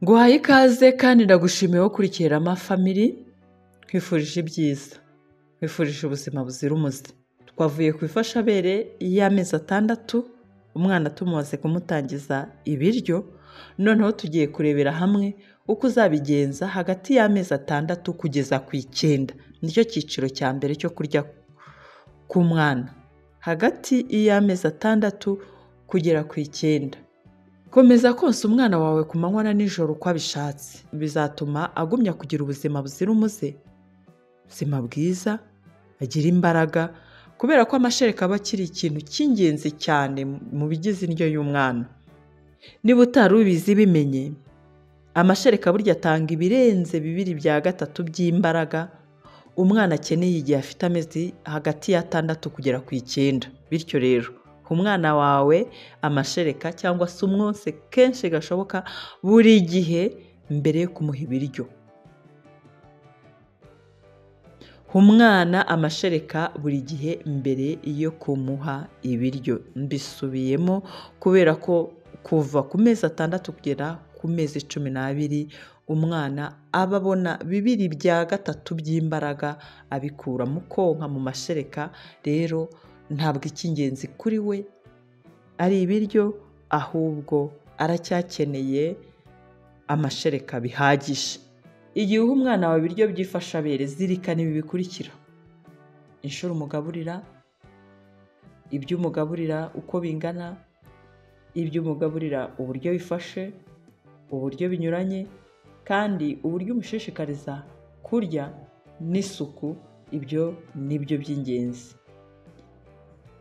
Nguhaye ikaze kandi ndagushimiye wo kurikira Family, twifurije ibyiza, twifurije ubuzima buzira umuze. Twavuye ku ifashabere y'amezi 6, umwana tumumaze kumutangiza ibiryo, noneho tugiye kurebera hamwe uko uzabigenza hagati y'amezi 6 kugeza ku 9. Nicyo cyiciro cya mbere cyo kurya ku mwana, hagati y'amezi 6 kugera ku 9. Komeza konsa umwana wawe ku manywa na nijoro uko abishatse, bizatuma agumya kugira ubuzima buzira umuze, ubuzima bwiza, agira imbaraga, kubera ko amashereka aba akiri ikintu cy'ingenzi cyane mu bigize indyo y'umwana. Niba utari ubizi bimenye, amashereka burya atanga ibirenze 2/3 by'imbaraga umwana akeneye igihe afite amezi hagati ya 6 kugera ku 9. Bityo rero umwana wawe amashereka cyangwa se umwonse kenshi gashoboka buri gihe mbere yo kumuha ibiryo. Umwana amashereka buri gihe mbere yo kumuha ibiryo. Mbisubiyemo kubera ko kuva ku mezi 6 kugera ku mezi 12 umwana aba abona 2/3 by'imbaraga abikura mu konka mu mashereka. Rero ntabwo icy'ingenzi kuri we ari ibiryo, ahubwo aracyakeneye amashereka bihagije. Igihe uha umwana wawe ibiryo by'ifashabere, zirikana ibi bikurikira: inshuro umugaburira, ibyo umugaburira uko bingana, ibyo umugaburira uburyo bifashe, uburyo binyuranye, kandi uburyo umushishikariza kurya n'isuku. Ibyo nibyo by'ingenzi.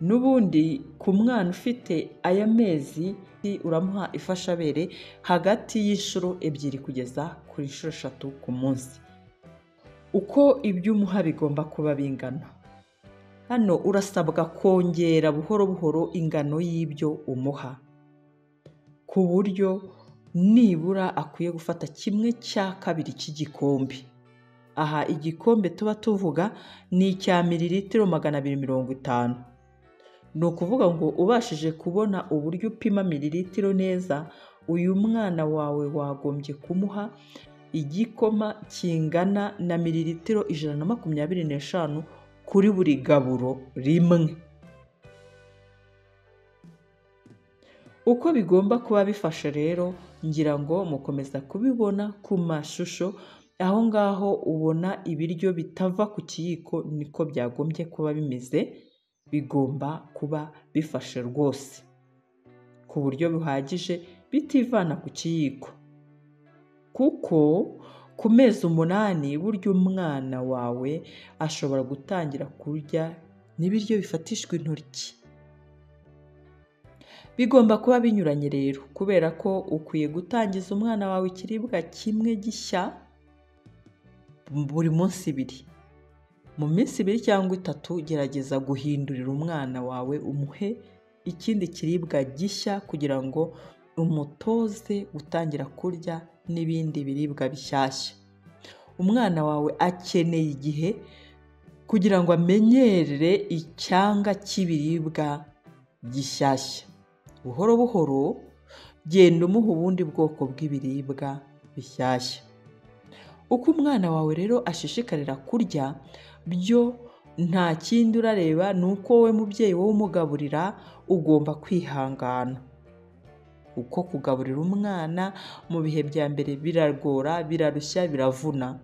N'ubundi ku mwana ufite aya mezi uramuha ifashabere hagati y'inshuro 2 kugeza kuri inshuro 3 ku munsi. Uko ibyo umuha bigomba kuba bingana. Hano urasabwa kongera buhoro buhoro ingano y'ibyo umuha, ku buryo nibura akwiye gufata 1/2 cy'igikombe. Aha igikombe tuba tuvuga ni icya mililitiro 250. Ni ukuvuga ngo ubashije kubona uburyo upima mililitiro neza, uyu mwana wawe wagombye kumuha igikoma kingana na mililitiro 125 kuri buri gaburo rimwe. Uko bigomba kuba bifashe rero, ngira ngo mukomeza kubibona ku mashusho. Aho ngaho ubona ibiryo bitava ku kiyiko, niko byagombye kuba bimeze. Bigomba kuba bifashe rwose ku buryo buhagije, bitivana ku kiyiko, kuko ku mezi 8 burya umwana wawe ashobora gutangira kurya n'ibiryo bifatishwa intoki. Bigomba kuba binyuranye rero, kubera ko ukwiye gutangiza umwana wawe ikiribwa kimwe gishya buri munsi 2. Mu minsi 2 cyangwa 3 gerageza guhindurira umwana wawe, umuhe ikindi kiribwa gishya kugira ngo umutoze gutangira kurya n'ibindi biribwa bishyashya. Umwana wawe akeneye igihe kugira ngo amenyerere icyanga cy'ibiribwa gishyashya. Buhoro buhoro genda umuha ubundi bwoko bw'ibiribwa bishyashya. Uko umwana wawe rero ashishikarira kurya, byo nta kindi urareba, ni uko wowe mubyeyi wowe umugaburira ugomba kwihangana. Uko kugaburira umwana mu bihe bya mbere biragora, birarushya, biravuna.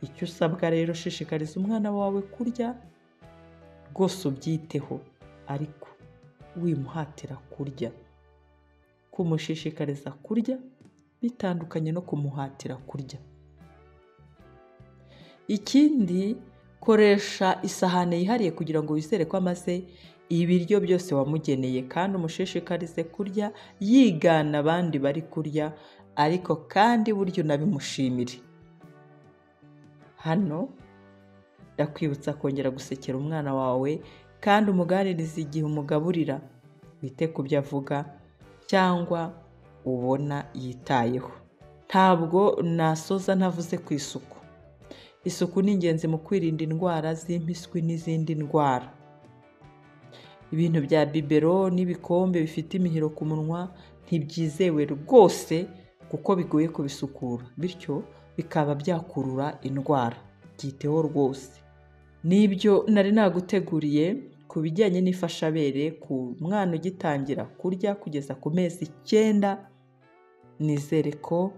Icyo usabwa rero, shishikariza umwana wawe kurya rwose, ubyiteho, ariko wimuhatira kurya. Kumushishikariza kurya bitandukanye no kumuhatira kurya. Ikindi, koresha isahane yihariye kugira ngo wizere ko amaze ibiryo byose wamugeneye, kandi umushishikarize kurya yigana abandi bari kurya, ariko kandi buryo unabimushimire. Hano ndakwibutsa kongera gusekera umwana wawe, kandi umuganirize igihe umugaburira, wite ku byo avuga cyangwa ubona yitayeho. Ntabwo nasoza ntavuze ku isuku. Isuku ni ingenzi mu kwirinda indwara z'impiswi n'izindi ndwara. Ibintu bya bibero n'ibikombe bifite imihiro ku munwa ntibyizewe rwose kuko bigoye kubisukura, bityo bikaba byakurura indwara. Byiteho rwose. N'ibyo nari naguteguriye ku bijyanye n'ifashabere ku mwana ugitangira kurya kugeza ku mezi 9. Nizere ko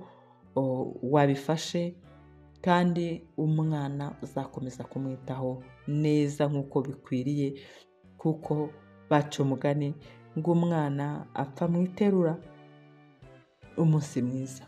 wabifashe kandi umwana uzakomeza kumwitaho neza nk'uko bikwiriye, kuko baca umugani ngo umwana apfa mu iterura. Umunsi mwiza.